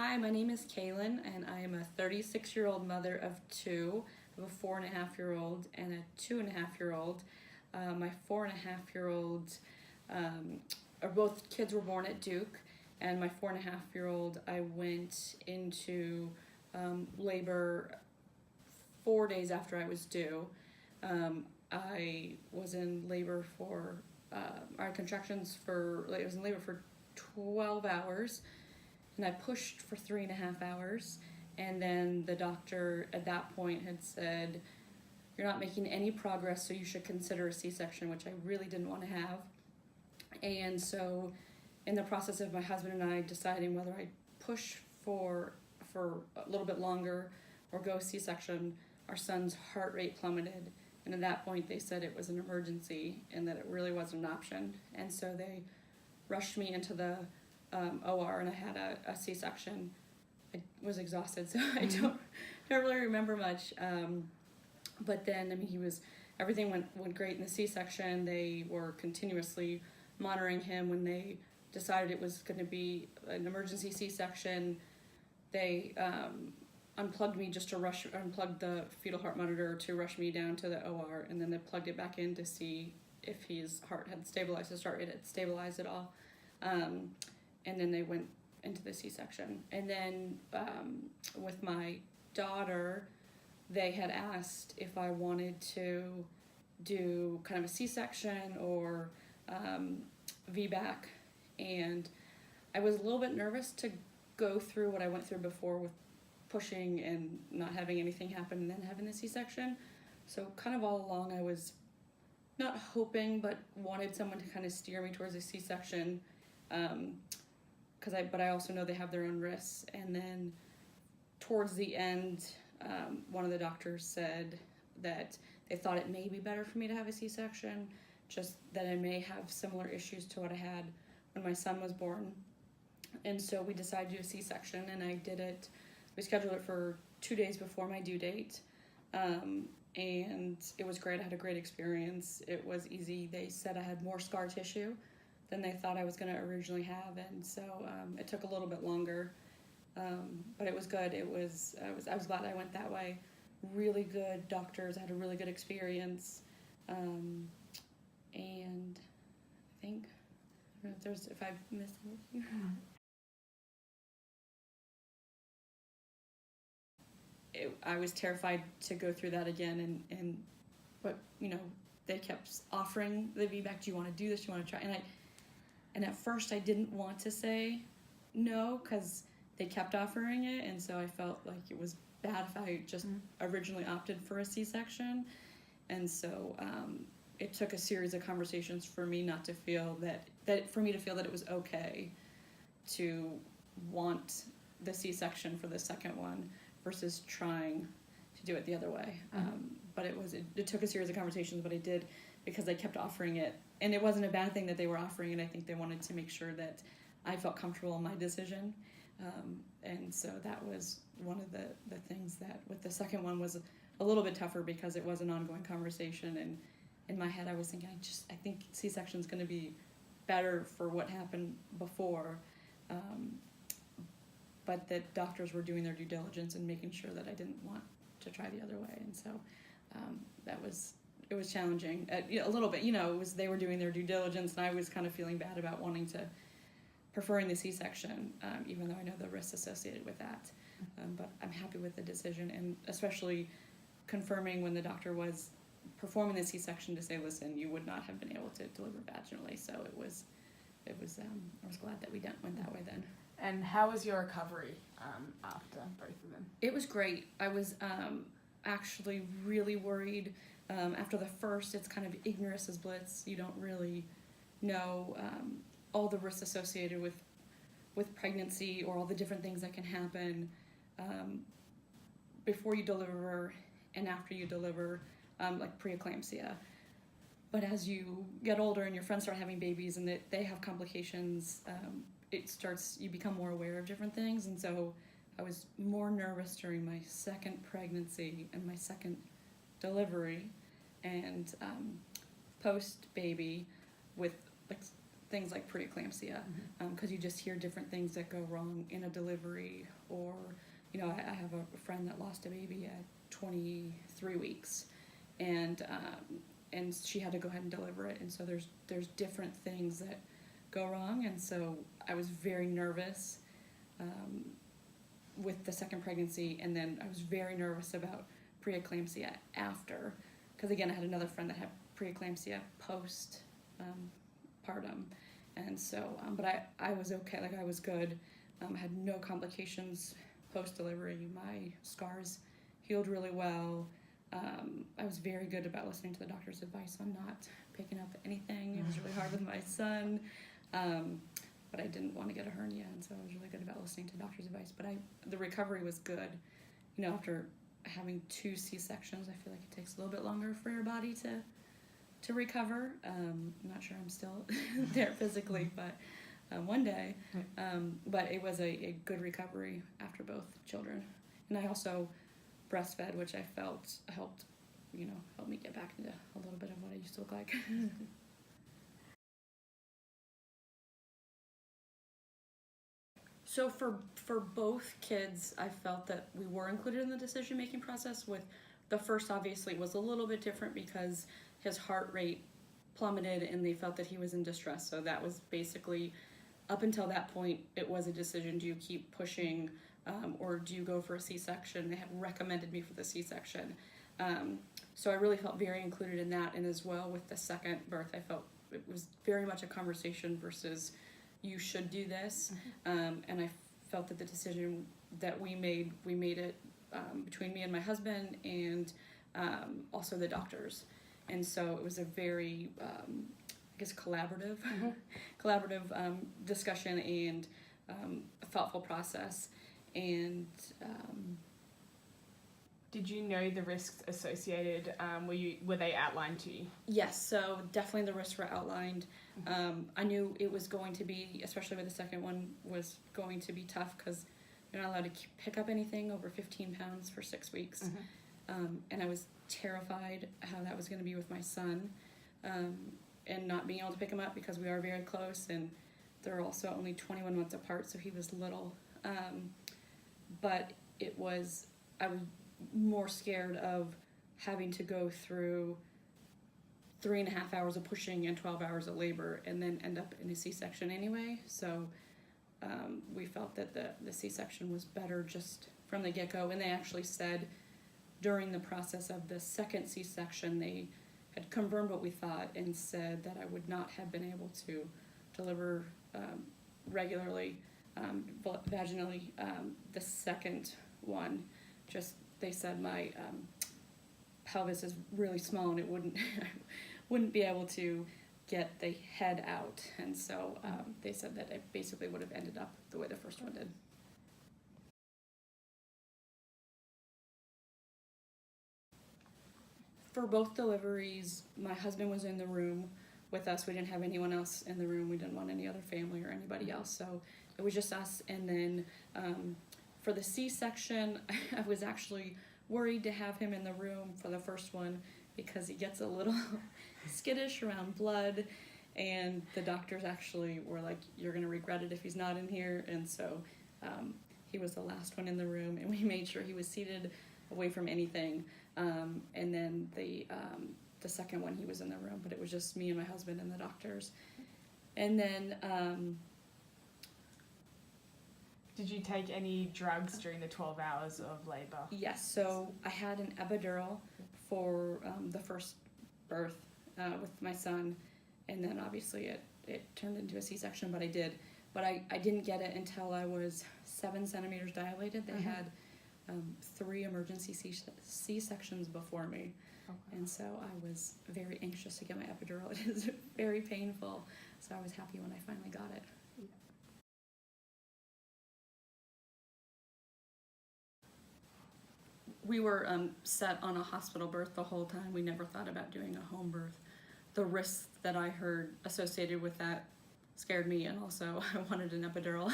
Hi, my name is Caylan, and I am a 36-year-old mother of two. I have a 4.5-year-old and a 2.5-year-old. My 4.5-year-old, or both kids were born at Duke, and my 4.5-year-old, I went into labor 4 days after I was due. I was in labor for, I had contractions for, I was in labor for 12 hours. And I pushed for 3.5 hours, and then the doctor at that point had said, "You're not making any progress, so you should consider a C-section," which I really didn't want to have. And so in the process of my husband and I deciding whether I'd push for a little bit longer or go C-section, our son's heart rate plummeted, and at that point they said it was an emergency and that it really wasn't an option. And so they rushed me into the OR, and I had a C-section. I was exhausted, so I don't really remember much. But then, I mean, everything went great in the C-section. They were continuously monitoring him. When they decided it was going to be an emergency C-section, they unplugged me just to unplugged the fetal heart monitor to rush me down to the OR, and then they plugged it back in to see if his heart had stabilized, his heart rate had stabilized at all. And then they went into the C-section. And then with my daughter, they had asked if I wanted to do kind of a C-section or VBAC. And I was a little bit nervous to go through what I went through before with pushing and not having anything happen and then having the C-section. So kind of all along I was not hoping, but wanted someone to kind of steer me towards a C-section. But I also know they have their own risks. And then towards the end, one of the doctors said that they thought it may be better for me to have a C-section, just that I may have similar issues to what I had when my son was born. And so we decided to do a C-section, and I did it. We scheduled it for 2 days before my due date. And it was great. I had a great experience. It was easy. They said I had more scar tissue than they thought I was going to originally have, and so it took a little bit longer, but it was good. I was glad I went that way. Really good doctors. I had a really good experience, and I think I don't know if I've missed anything. I was terrified to go through that again, but they kept offering the VBAC. Do you want to do this? Do you want to try? And at first I didn't want to say no because they kept offering it, and so I felt like it was bad if I just originally opted for a C-section. And so it took a series of conversations for me not to feel that for me to feel that it was okay to want the C-section for the second one versus trying to do it the other way. But it took a series of conversations, but I did because they kept offering it. And it wasn't a bad thing that they were offering it. I think they wanted to make sure that I felt comfortable in my decision. And so that was one of the things that with the second one was a little bit tougher because it was an ongoing conversation. And in my head I was thinking, I think C-section is going to be better for what happened before. But that doctors were doing their due diligence and making sure that I didn't want to try the other way. And so it was challenging a little bit. They were doing their due diligence, and I was kind of feeling bad about preferring the C-section, even though I know the risks associated with that. But I'm happy with the decision, and especially confirming when the doctor was performing the C-section to say, listen, you would not have been able to deliver vaginally. So I was glad that we went that way then. And how was your recovery after both of them? It was great. I was actually really worried. After the first, it's kind of ignorance is bliss. You don't really know all the risks associated with pregnancy or all the different things that can happen before you deliver and after you deliver, like preeclampsia. But as you get older and your friends start having babies and they have complications, you become more aware of different things. And so I was more nervous during my second pregnancy and my second delivery, and post-baby with things like preeclampsia, because you just hear different things that go wrong in a delivery, or, you know, I have a friend that lost a baby at 23 weeks, and she had to go ahead and deliver it, and so there's different things that go wrong, and so I was very nervous with the second pregnancy, and then I was very nervous about preeclampsia after, because again, I had another friend that had preeclampsia post partum, and so but I was okay, like I was good. I had no complications post delivery. My scars healed really well. I was very good about listening to the doctor's advice on not picking up anything. It was really hard with my son, but I didn't want to get a hernia, and so I was really good about listening to the doctor's advice. But the recovery was good. You know, after having 2 C-sections, I feel like it takes a little bit longer for your body to recover. I'm not sure I'm still there physically, but one day. But it was a good recovery after both children. And I also breastfed, which I felt helped me get back into a little bit of what I used to look like. So for both kids, I felt that we were included in the decision-making process. With the first, obviously, was a little bit different because his heart rate plummeted and they felt that he was in distress. So that was basically, up until that point, it was a decision. Do you keep pushing or do you go for a C-section? They had recommended me for the C-section. So I really felt very included in that. And as well with the second birth, I felt it was very much a conversation versus you should do this. And I felt that the decision that we made it between me and my husband and also the doctors. And so it was a very, collaborative discussion and a thoughtful process. And did you know the risks associated? Were they outlined to you? Yes, so definitely the risks were outlined. I knew it was going to be, especially with the second one, was going to be tough because you're not allowed to pick up anything over 15 pounds for 6 weeks. And I was terrified how that was going to be with my son, and not being able to pick him up because we are very close, and they're also only 21 months apart, so he was little. But I was more scared of having to go through 3.5 hours of pushing and 12 hours of labor and then end up in a C-section anyway. So we felt that the C-section was better just from the get-go. And they actually said during the process of the second C-section, they had confirmed what we thought and said that I would not have been able to deliver regularly, vaginally, the second one. Just, they said my pelvis is really small and it wouldn't be able to get the head out, and so they said that it basically would have ended up the way the first one did. For both deliveries, my husband was in the room with us. We didn't have anyone else in the room. We didn't want any other family or anybody else, so it was just us. And then for the C-section, I was actually worried to have him in the room for the first one because he gets a little skittish around blood, and the doctors actually were like, you're going to regret it if he's not in here. And so he was the last one in the room, and we made sure he was seated away from anything. And then the second one, he was in the room, but it was just me and my husband and the doctors. And then did you take any drugs during the 12 hours of labor? Yes, so I had an epidural for the first birth with my son, and then obviously it turned into a C-section, but I didn't get it until I was 7 centimeters dilated. They had 3 emergency C-sections before me. Okay. And so I was very anxious to get my epidural. It is very painful, so I was happy when I finally got it. We were set on a hospital birth the whole time. We never thought about doing a home birth. The risks that I heard associated with that scared me, and also I wanted an epidural.